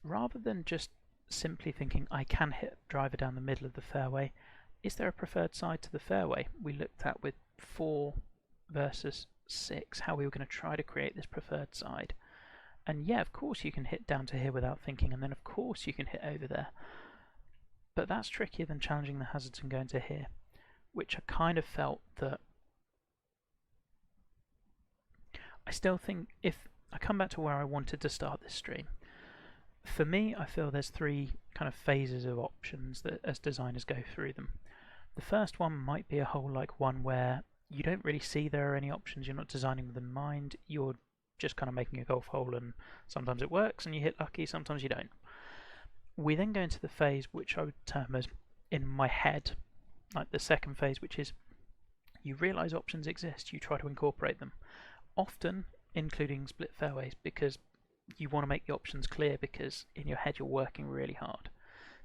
rather than just simply thinking I can hit a driver down the middle of the fairway, is there a preferred side to the fairway? We looked at with 4 versus 6 how we were going to try to create this preferred side. And yeah, of course you can hit down to here without thinking, and then of course you can hit over there. But that's trickier than challenging the hazards and going to here, which I kind of felt that I still think, if I come back to where I wanted to start this stream, for me I feel there's 3 kind of phases of options that as designers go through them. The first one might be a hole like one where you don't really see there are any options, you're not designing with in mind, you're just kind of making a golf hole, and sometimes it works and you hit lucky, sometimes you don't. We then go into the phase which I would term as, in my head, like the second phase, which is you realise options exist, you try to incorporate them, often including split fairways, because you want to make the options clear, because in your head you're working really hard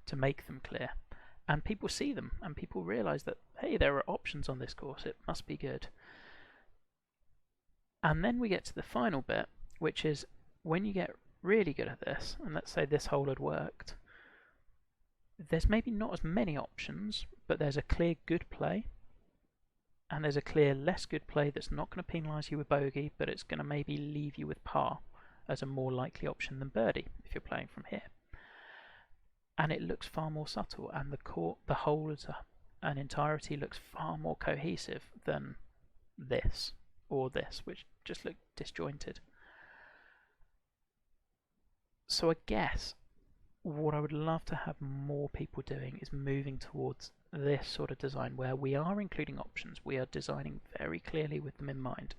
to make them clear, and people see them and people realise that, hey, there are options on this course, it must be good. And then we get to the final bit, which is when you get really good at this, and let's say this hole had worked, there's maybe not as many options, but there's a clear good play, and there's a clear less good play that's not going to penalise you with bogey, but it's going to maybe leave you with par as a more likely option than birdie if you're playing from here. And it looks far more subtle, and the hole as an entirety looks far more cohesive than this or this, which just look disjointed. So I guess what I would love to have more people doing is moving towards this sort of design where we are including options, we are designing very clearly with them in mind,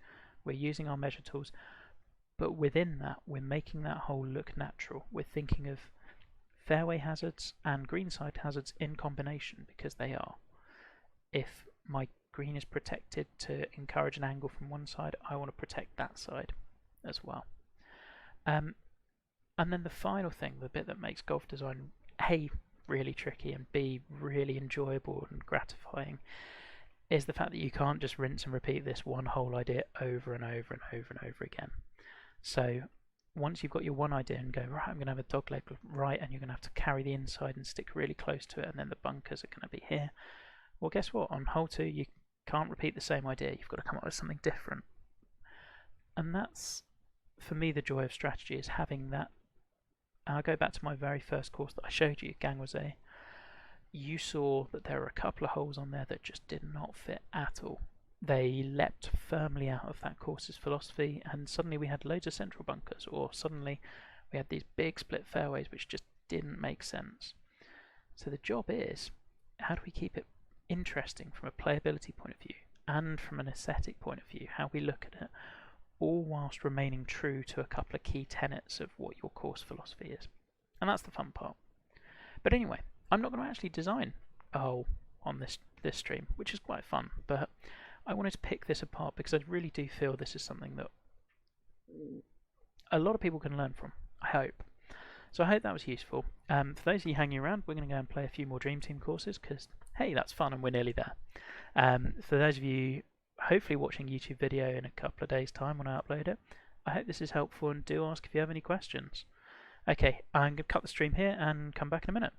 we're using our measure tools, but within that we're making that hole look natural. We're thinking of fairway hazards and greenside hazards in combination, because they are. If my green is protected to encourage an angle from one side, I want to protect that side as well. And then the final thing, the bit that makes golf design A, really tricky, and B, really enjoyable and gratifying, is the fact that you can't just rinse and repeat this one whole idea over and over and over and over again. So once you've got your one idea and go, right, I'm going to have a dogleg right, and you're going to have to carry the inside and stick really close to it, and then the bunkers are going to be here. Well, guess what? On hole 2, you can't repeat the same idea. You've got to come up with something different. And that's, for me, the joy of strategy, is having that. I'll go back to my very first course that I showed you, Gangwazé. You saw that there were a couple of holes on there that just did not fit at all. They leapt firmly out of that course's philosophy, and suddenly we had loads of central bunkers, or suddenly we had these big split fairways which just didn't make sense. So the job is, how do we keep it interesting from a playability point of view and from an aesthetic point of view, how we look at it, all whilst remaining true to a couple of key tenets of what your course philosophy is. And that's the fun part. But anyway, I'm not going to actually design a hole on this stream, which is quite fun, but I wanted to pick this apart because I really do feel this is something that a lot of people can learn from, I hope. So I hope that was useful. For those of you hanging around, we're going to go and play a few more Dream Team courses because, hey, that's fun and we're nearly there. For those of you hopefully watching YouTube video in a couple of days' time when I upload it, I hope this is helpful, and do ask if you have any questions. Okay, I'm going to cut the stream here and come back in a minute.